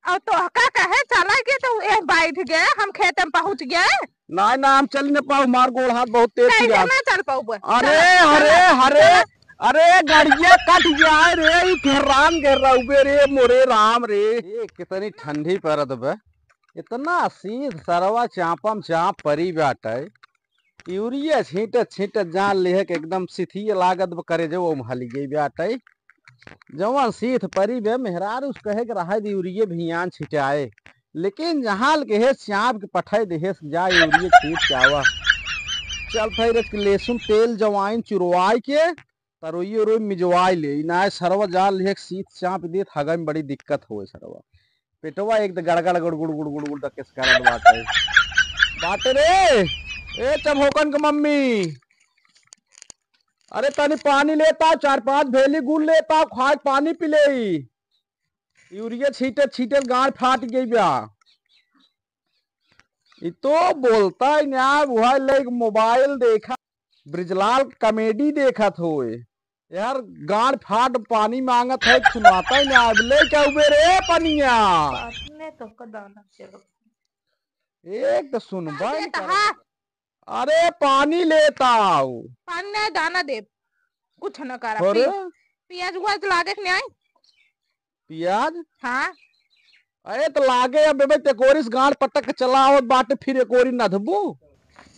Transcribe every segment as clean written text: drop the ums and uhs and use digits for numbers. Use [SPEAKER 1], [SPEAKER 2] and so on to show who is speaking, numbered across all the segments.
[SPEAKER 1] और तो का कहे चला के तो ए बैठ गए हम खेत में पहुंच गए।
[SPEAKER 2] ना ना हम चल न पाऊ, मार गोड़ हाथ बहुत तेज
[SPEAKER 1] कैसे
[SPEAKER 2] किया।
[SPEAKER 1] ना चल पाऊ?
[SPEAKER 2] अरे अरे अरे अरे गाड़िया कट जाए रे, घेरान घेर रहा उबे रे मोरे राम रे। ये कितनी ठंडी परत बे, इतना शीत सरवा चापम चाप परी बाटे। यूरिया छींटत छींटत जान ले के एकदम सिथी लागत करे जो हली गई बाटे। जवन सीथ परी बे मेहरार उस कहे के रहा यूरिया भियान छिटाए, लेकिन जहां के हे चाप के पठाई दे जा यूरिया छीट चावा। चल फिर लहसुन तेल जवाइन चुरवाई के तरोई रोई मिजवाई ले ना सरवा जाल ले सीत चाप दे हगा में बड़ी दिक्कत हो सरवा। पेटवा एक गड़गड़ गुड़ गुड़ गुड़ गुड़ गुड़ तक किस कारण बाटे बाटे रे। ए चमोकन के मम्मी, अरे तनी पानी लेता, 4-5 भेली गुड़ लेता, खाए पानी पी ले। यूरिया छीटे छीटे गाड़ फाट गई बा। ये तो बोलता है ना वह लाइक मोबाइल देखा, ब्रिजलाल कॉमेडी देखा थो यार। गाड़ फाट पानी मांगत है, सुनाता ही ना ले क्या उबे रे पनिया।
[SPEAKER 1] तो कदाना
[SPEAKER 2] एक तो सुनबा नहीं कर। अरे पानी लेता हूँ,
[SPEAKER 1] पानी नहीं दाना दे कुछ न कर।
[SPEAKER 2] अरे
[SPEAKER 1] प्याज उज लागे नहीं आई
[SPEAKER 2] प्याज।
[SPEAKER 1] हाँ
[SPEAKER 2] अरे तो लागे अब बेबे तेकोरिस गाड़ पटक चला आवत बाटे, फिर एकोरी नधबू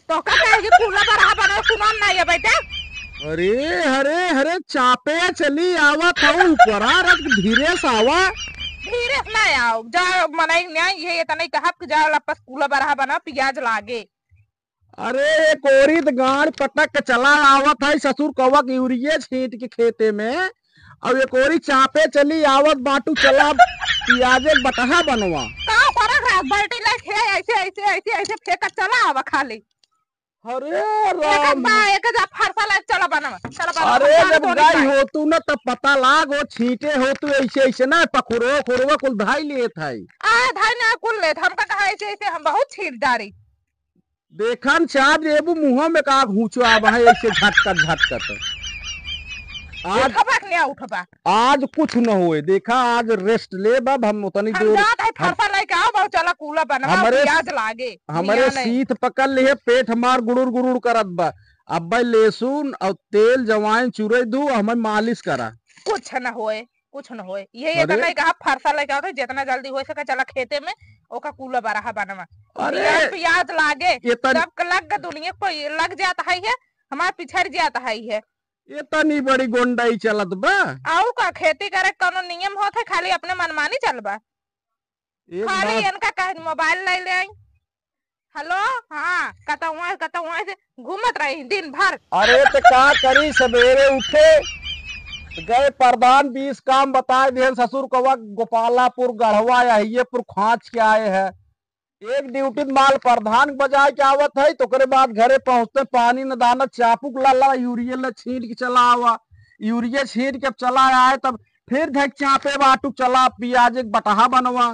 [SPEAKER 1] तो का कहे कूला बरा बना सुनान नहीं है बेटा।
[SPEAKER 2] अरे अरे अरे चापे चली आवत हूँ ऊपरा रख धीरे से आवा।
[SPEAKER 1] धीरे से ना आओ जा मनाई नहीं ये इतना ही कहा कि जा लपस कूला बरा बना प्याज लागे।
[SPEAKER 2] अरे कोरी तो गाड़ पटक के चला आवत है, ससुर कवक यूरिया छींट के खेते में। अब ये कोरी चापे चली आवत बाटू चला प्याजे बटहा बनवा।
[SPEAKER 1] का फर्क है बाल्टी ले ऐसे ऐसे ऐसे ऐसे फेंक चला आवा खाली।
[SPEAKER 2] अरे राम
[SPEAKER 1] एक जा फरसा ले चला बनवा चला बनवा।
[SPEAKER 2] अरे जब गाय हो तू ना तब पता लाग वो छींटे हो तू ऐसे ऐसे ना पखुरो खुरवा कुल धाई लेत है।
[SPEAKER 1] धाई ना कुल लेत हमका कहा ऐसे ऐसे हम बहुत छीट डारी।
[SPEAKER 2] देखन चार रेबू मुंह में का घूचो आवा है ऐसे झटकत झटकत। आज कुछ न हुए, देखा आज रेस्ट ले बब हम उतनी देर हमारे सीत पकड़ लिए पेट हमार गुड़ुर गुड़ुर करत बा। अब भाई लहसुन और तेल जवाइन चुरे दू हमें मालिश करा।
[SPEAKER 1] कुछ न होए कुछ न होए ये नहीं कहा फरसा लेके आओ जितना जल्दी हो सके चला खेते में ओका कूला बराहा बनवा। अरे प्याज लागे सब लग दुनिया को लग जाता है हमारे पिछड़ जाता है।
[SPEAKER 2] ये तनी बड़ी गोंडाई चलत बा।
[SPEAKER 1] आऊ का खेती करे कोनो नियम होता है खाली अपने मनमानी चलबा। खाली इनका कह मोबाइल ले ले आई हेलो हाँ कतवा से घूमत रही दिन भर।
[SPEAKER 2] अरे तो क्या करी सवेरे उठे गए प्रधान 20 काम बताए दे ससुर कवा गोपालापुर गढ़वा यहीपुर खाँच के आए हैं। एक ड्यूटी माल प्रधान बजाय के आवत है तो करे बाद घरे पहुंचते पानी न दाना चापुक ला यूरिया ला छींट के चला आवा। यूरिया छींट के चला आए तब फिर धक चापे बाटू चला प्याज एक बटहा बनवा।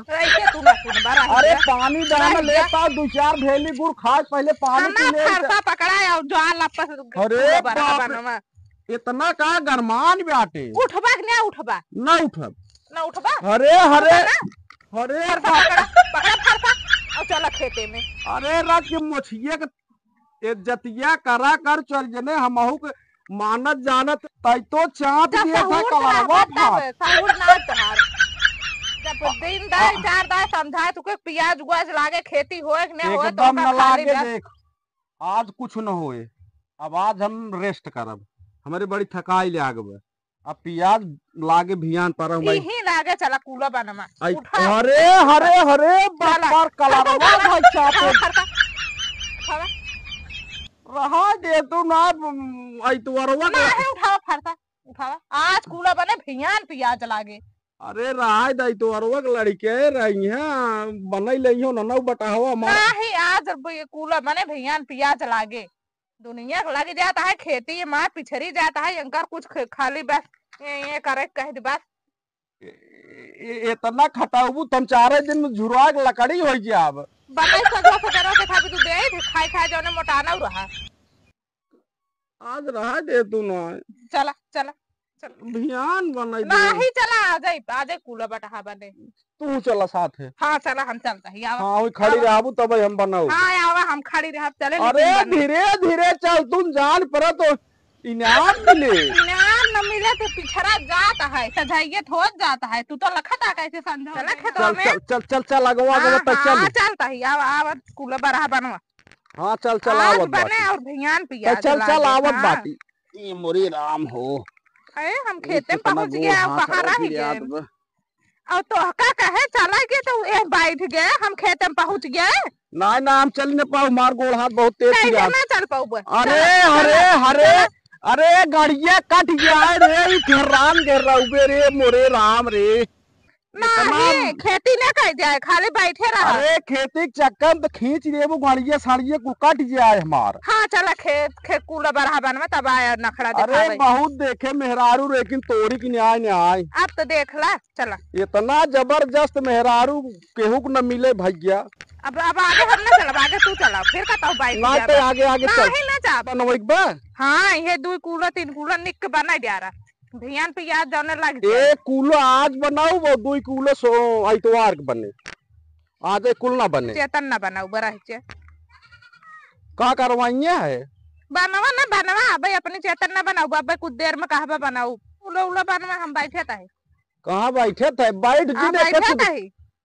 [SPEAKER 2] अरे पानी दाना लेता 2-4 भेली गुड़ खा पहले पानी अरे इतना का गरमान बाटे।
[SPEAKER 1] उठबा नहीं उठबा
[SPEAKER 2] न उठब
[SPEAKER 1] न उठबा।
[SPEAKER 2] अरे अरे अरे
[SPEAKER 1] और चला खेते में।
[SPEAKER 2] अरे रात के मोछिए के इज्जतिया करा कर चल जने हमहू के मानत जानत तई तो चाप दिया था कलरवा
[SPEAKER 1] साहुर ना तहार जब दिन दाई 4 दाई समझाए तुके प्याज उगाज लागे खेती होए कि नहीं होए तो
[SPEAKER 2] एकदम न लागे। देख आज कुछ न होए, अब आज हम रेस्ट करब, हमारी बड़ी थकाई लागब। अब प्याज लागे भियान पर
[SPEAKER 1] ही लागे चला कूला बनवा।
[SPEAKER 2] अरे हरे हरे बार कलरवा भाई चापे रहा दे तू ना आई तू अरवा
[SPEAKER 1] ना है उठावा फरसा उठावा आज कूला बने भियान प्याज लागे।
[SPEAKER 2] अरे रहा दई तो अरवा लड़के रही है बनई लइयो न बटावा
[SPEAKER 1] ना ही आज कूला बने भियान प्याज लागे। दुनिया लग जाता है खेती माँ पिछड़ी जाता है अंकर कुछ खाली बस ये करे कह दे बस।
[SPEAKER 2] इतना खटाऊ तुम 4 दिन में झुरवा के लकड़ी हो जाब
[SPEAKER 1] बनाई सजवा सजरा के था भी तू दे खाई खाई जाने मोटाना रहा।
[SPEAKER 2] आज रहा दे तू ना
[SPEAKER 1] चला चला
[SPEAKER 2] भियान बनाई दे
[SPEAKER 1] नहीं चला आ जाए कूला बटा बने
[SPEAKER 2] तू चला साथ है।
[SPEAKER 1] हाँ चला हम चलता ही आवा।
[SPEAKER 2] हाँ वही खड़ी रहबू तब हम बनाऊ।
[SPEAKER 1] हाँ आवा हम खड़ी रह चले।
[SPEAKER 2] अरे धीरे धीरे चल तुम जान पर तो इनाम मिले।
[SPEAKER 1] इनाम न मिले तो पिछड़ा जाता है सजाइए हो जाता है। तू तो लखता कैसे समझो। चल खेतों में
[SPEAKER 2] चल चल चल अगवा अगवा तक चल।
[SPEAKER 1] चलता ही आवा आवा कूला बड़ा बनवा।
[SPEAKER 2] हाँ चल चल आवत
[SPEAKER 1] बने और भियान पिया
[SPEAKER 2] चल चल आवत बाटी। ये मोरी राम हो।
[SPEAKER 1] अरे हम खेते में पहुंच गए कहाँ रह गए और तो कहे चला गए तो बैठ गए हम खेते में पहुंच गए।
[SPEAKER 2] ना ना हम चल न पाऊ मार गोड़ हाथ बहुत तेज
[SPEAKER 1] ना चल पाऊ।
[SPEAKER 2] अरे अरे अरे अरे गाड़िया कट गया रे घेरान घेरा उबे रे मोरे राम रे।
[SPEAKER 1] नहीं खेती न कर जाए खाली बैठे रहा।
[SPEAKER 2] अरे खेती के चक्कर तो खींच दे वो गाड़िया साड़िया को कट जाए हमार।
[SPEAKER 1] हाँ चला खेत कूला बरहा बनवा तब आया नखड़ा दिखावे।
[SPEAKER 2] अरे बहुत देखे मेहरारू लेकिन तोड़ी की न्याय न्याय।
[SPEAKER 1] अब तो देख ला चला।
[SPEAKER 2] इतना जबरदस्त मेहरारू केहू को न मिले भैया।
[SPEAKER 1] अब आगे हम ना चला आगे तू चला फिर का बाइक
[SPEAKER 2] ना तो आगे आगे चल
[SPEAKER 1] ना जा
[SPEAKER 2] बनवाइक बा।
[SPEAKER 1] हाँ ये 2 कूला 3 कूला निक बना जा रहा भियान पे याद जाने लग
[SPEAKER 2] जाए। एक कूलो आज बनाऊ वो 2 कूलो सो आइतवार के बने आज एक कूल ना बने
[SPEAKER 1] चेतन ना बनाऊ बरा है
[SPEAKER 2] का करवाइया है
[SPEAKER 1] बनवा ना बनवा भाई अपने चेतन ना बनाऊ बाबा कुछ देर में कहा बनाऊ उला उला बनवा हम बैठे थे।
[SPEAKER 2] कहाँ बैठे थे बैठ जी
[SPEAKER 1] बैठे थे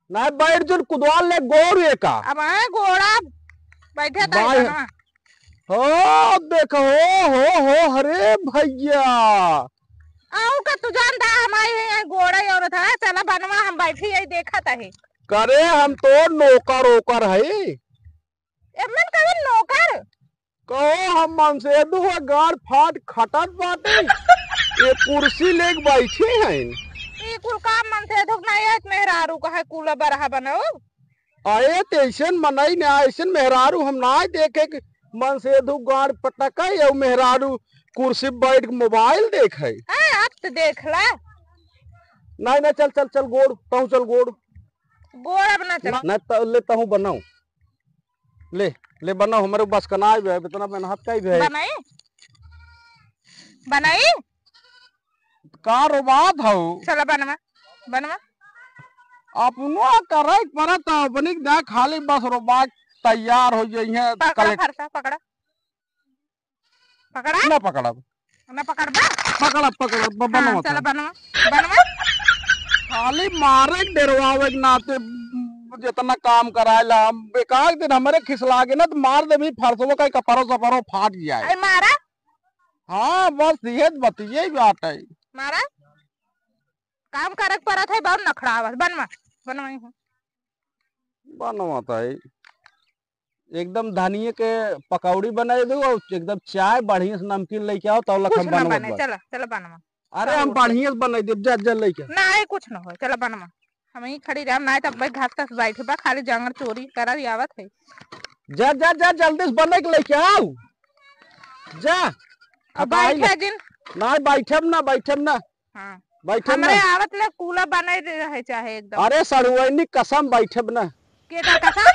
[SPEAKER 2] ना बैठ जो कुदवाल ले गोड़ का
[SPEAKER 1] अब गोड़ा बैठे थे।
[SPEAKER 2] हो देखो हो अरे भैया
[SPEAKER 1] आओ का तू जानता हमारे गोड़ा और था चला बनवा हम बैठे यही देखा था
[SPEAKER 2] करे हम तो नौकर ओकर है
[SPEAKER 1] एमन कवन नौकर
[SPEAKER 2] कहो हम मन से दुआ गाड़ फाट खटत बाटे ये कुर्सी लेके बैठे हैं
[SPEAKER 1] ये कुल काम मन से दुख नहीं है मेहरारू का है कूला बरहा बनाओ
[SPEAKER 2] आए तेसन मनाई ना ऐसन मेहरारू हम ना देखे कि मन से दुख गाड़ पटका या मेहरारू कुर्सी बैठ के मोबाइल देखे।
[SPEAKER 1] अब तो देख ला
[SPEAKER 2] नहीं नहीं चल चल चल गोड़ तहु चल गोड़
[SPEAKER 1] अब ना चल
[SPEAKER 2] नहीं तो ले तहु बनाऊ ले ले बनाओ हमारे बस का ना है इतना मेहनत का ही है
[SPEAKER 1] बनाई बनाई
[SPEAKER 2] का रोबात हो
[SPEAKER 1] चला बनवा बनवा
[SPEAKER 2] अपनो करे परत अपनी ना खाली बस रोबात तैयार हो जाई है
[SPEAKER 1] पकड़ा फरसा पकड़ा पकड़ा
[SPEAKER 2] ना पकड़ा
[SPEAKER 1] ना पकड़ बा
[SPEAKER 2] पकड़ा पकड़ा बनवा
[SPEAKER 1] चला बनवा बनवा
[SPEAKER 2] खाली मारे डरवावे के नाते जितना काम करायला बेकार दिन हमारे खिसला के ना तो मार दे भी फरसो का कपड़ो सपरो फाट जाए
[SPEAKER 1] मारा।
[SPEAKER 2] हाँ बस ये बतिये बात है
[SPEAKER 1] मारा काम करक परत है बहुत नखड़ा बनवा बनवाई हूं
[SPEAKER 2] बनवाता है एकदम धनिये के पकौड़ी बनाए दो और एकदम चाय बढ़िया से नमकीन लेके आओ तब हम बनवा।
[SPEAKER 1] चला चला बनवा।
[SPEAKER 2] अरे हम बढ़िया से बना दे जा जा लेके
[SPEAKER 1] नहीं कुछ न हो चला बनवा हम ही खड़ी रह ना तब भाई घास तक बैठे बा खाली जंगल चोरी करा आवत है।
[SPEAKER 2] जा जा जा जल्दी से बने के लेके आओ जा
[SPEAKER 1] बैठे जिन
[SPEAKER 2] ना बैठब ना
[SPEAKER 1] हां
[SPEAKER 2] बैठब
[SPEAKER 1] हमरे आवत ले कूला बनाई रहे चाहे एकदम।
[SPEAKER 2] अरे सड़ुआइनी कसम बैठब ना
[SPEAKER 1] के का कसम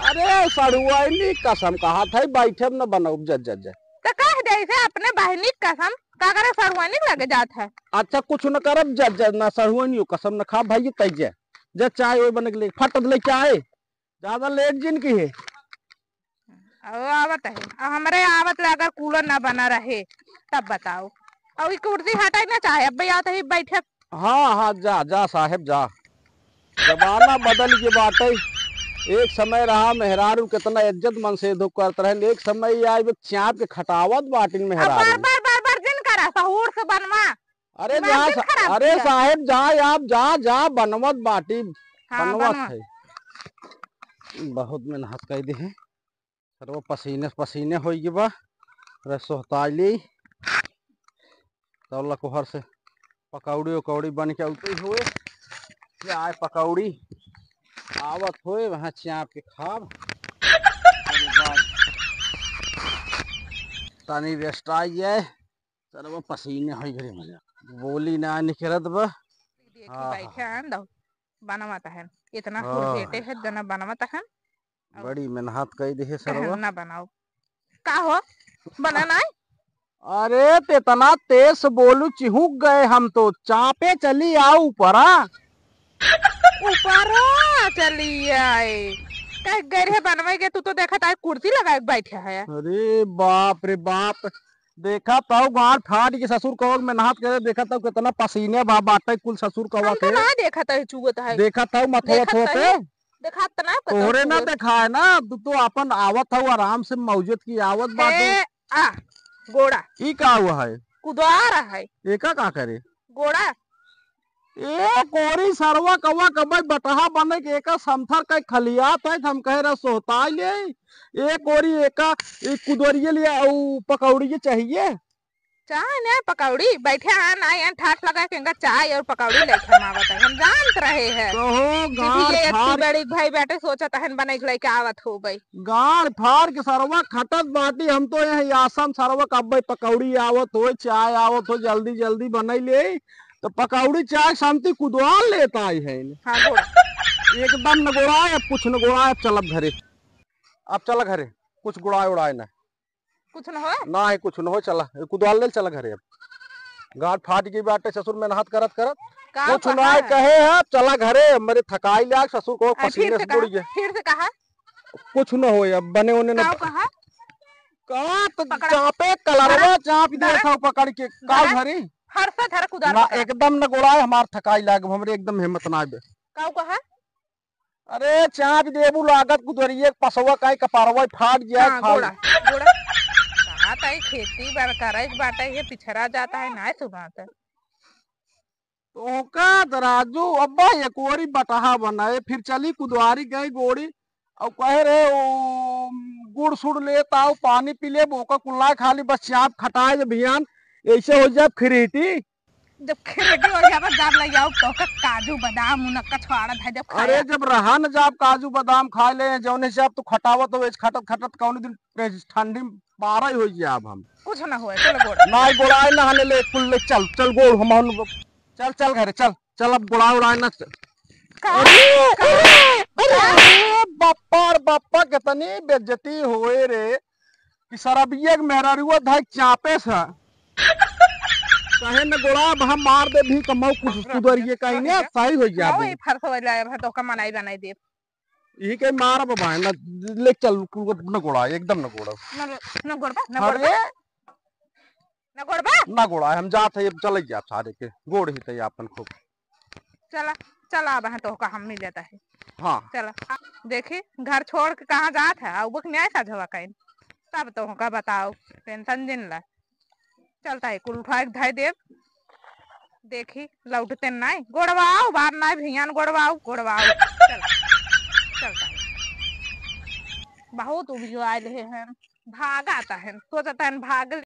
[SPEAKER 2] अरे सड़ुआइनी कसम कहा था बैठब ना बनाओ जा जा जा
[SPEAKER 1] तो कह दे से अपने बहनी कसम का करे सड़ुआइनी लगे जात है।
[SPEAKER 2] अच्छा कुछ न करब जा जा ना सड़ुआइनी कसम न खा भाई तै जा चाय वो बने के लिए फटत ले चाय ज्यादा लेट जिन की है
[SPEAKER 1] आवत है हमरे आवत ले अगर कूलर ना बना रहे तब बताओ और ये कुर्सी हटाई ना चाहे अब आता ही बैठे।
[SPEAKER 2] हाँ हाँ जा जा साहेब जा जमाना बदल के बात है। एक समय रहा मेहरारू कितना इज्जत मन से दुख करते रहे एक समय आए चाप के खटावत बाटिन मेहरारू
[SPEAKER 1] बार जिन करा सहूर से बनवा।
[SPEAKER 2] अरे जा अरे साहेब जा आप जा जा बनवत बाटी बनवत है बहुत मेहनत कर दी है सर वो पसीने पसीने हो गए बा सोहताली तौला कोहर से पकौड़ी उकौड़ी बन के उतरी हुए चाय पकौड़ी आवत हुए वहाँ चाप के खाब तनी रेस्ट आई जाए सर वो पसीने हो गए मजा बोली ना निकलत बा
[SPEAKER 1] बनवाता है इतना फुर्सते है जना बनवाता है
[SPEAKER 2] बड़ी मेहनत कर दी है सर
[SPEAKER 1] ना बनाओ का हो बनाना है
[SPEAKER 2] अरे ते इतना तेज से बोलू चिहुक गए हम तो। चापे चली आओ ऊपरा।
[SPEAKER 1] ऊपरा चली आए कह गए रे बनवाई के। तू तो देखा था कुर्सी लगा के बैठा है।
[SPEAKER 2] अरे बाप रे बाप, देखा तो गांठ फाड़ के ससुर कहो में नहात करे। देखा तो कितना पसीने बा बाटे कुल ससुर कवा
[SPEAKER 1] हम तो
[SPEAKER 2] के।
[SPEAKER 1] ना देखा था चुगत है।
[SPEAKER 2] देखा था मथवा थो पे
[SPEAKER 1] देखा तो ना
[SPEAKER 2] तोहरे ना देखा है ना। तू तो अपन आवत हो आराम से मौजूद की आवत बाटे।
[SPEAKER 1] आ गोड़ा
[SPEAKER 2] ई का हुआ है?
[SPEAKER 1] कुदार है
[SPEAKER 2] एका का करे
[SPEAKER 1] गोड़ा।
[SPEAKER 2] ए कोरी सरवा कवा कबई बटहा बने के एका समथर का खलियात है। हम कह रहा सोता ले ए कोरी एका एक कुदरिये लिया औ पकौड़ी चाहिए।
[SPEAKER 1] चाय ने पकौड़ी बैठे हैं ना यहाँ ठाट लगा के चाय और पकौड़ी लेके हम आवत है। हम जानत रहे हैं
[SPEAKER 2] तो
[SPEAKER 1] बड़ी भाई बेटे सोचत है बने के लेके आवत हो भाई।
[SPEAKER 2] गाड़ फाड़ के सरवा खटत बाटी। हम तो यहाँ आसम सरवा कब पकौड़ी आवत हो चाय आवत हो जल्दी जल्दी बनई ले तो पकौड़ी चाय शांति कुदवाल लेता है।
[SPEAKER 1] हाँ गोड़ा
[SPEAKER 2] एकदम न गोड़ाए कुछ न गोड़ाए। चलब घरे अब चल घरे कुछ गुड़ाए उड़ाए ना
[SPEAKER 1] कुछ न हो
[SPEAKER 2] ना है कुछ न हो। चला कुदवाल ले चला घरे। अब गांठ फाट की बाटे ससुर में नहात करत करत कुछ ना कहे है। चला घरे मेरे थकाई लिया ससुर को पसीने से बुड़ गए।
[SPEAKER 1] फिर से कहा
[SPEAKER 2] कुछ न हो अब बने होने न
[SPEAKER 1] कहा
[SPEAKER 2] चापे कलरवा चाप दे था पकड़ के का घरे
[SPEAKER 1] हरसा धर कुदार
[SPEAKER 2] ना एकदम न गोड़ाए। हमार थकाई लाग हमरे एकदम हिम्मत ना बे।
[SPEAKER 1] काऊ कहा
[SPEAKER 2] अरे चाप देबू लागत कुदरिये पसवा काई कपारवा फाट जाए।
[SPEAKER 1] गोड़ा गोड़ा कहा ताई खेती बार करे बाटे ये पिछड़ा जाता है ना सुनाता
[SPEAKER 2] तो का दराजू अब्बा एक ओरी बटहा बनाए। फिर चली कुदवारी गई गोड़ी और कहे रे गुड़ सुड़ लेता आओ पानी पी ले बोका कुल्ला खाली बस चाप खटाए जब भियान ऐसे हो जाए खरीटी।
[SPEAKER 1] जब खरीटी हो जाए जब ले जाओ तो काजू बादाम मुनक्का छुआड़ा था जब
[SPEAKER 2] अरे जब रहा न जाब काजू बादाम खा ले जौने से तो खटावत हो खटत खटत कौन दिन ठंडी बारह हो जाब हम
[SPEAKER 1] कुछ ना हो। चलो गोड़ा
[SPEAKER 2] ना गोड़ाए नहाने ले कुल ले चल चल गोड़ हम चल चल घरे चल चल अब गोड़ा उड़ाए ना। बापा कितनी बेइज्जती होए रे कि सरबिये मेहरारुआ धाई चापे से कहे न गोड़ा हम मार दे भी कमाऊ कुछ कुदरिये कहीं ने सही हो जाबे।
[SPEAKER 1] ओए फरस हो जाए तो का मनाई बनाई दे
[SPEAKER 2] यही के मार बाबा ना ले चल न गोड़ा एकदम न गोड़ा
[SPEAKER 1] न गोड़बा न गोड़बा न गोड़बा
[SPEAKER 2] ना गोड़ा हम जात है चल जा सारे के गोड़ ही तई अपन खूब।
[SPEAKER 1] चला चला अब तो का हम मिल जाता है।
[SPEAKER 2] हाँ
[SPEAKER 1] चला देखी घर छोड़ के कहाँ जात है अब न्याय साझवा कहीं तब तो का बताओ टेंशन दिन ला चलता है कुल उठा धाई देव देखी लौटते नहीं गोड़वाओ बार नहीं भियान गोड़वाओ गोड़वाओ चलता है बहुत उबियो आए हैं भाग आता है सोचता है भाग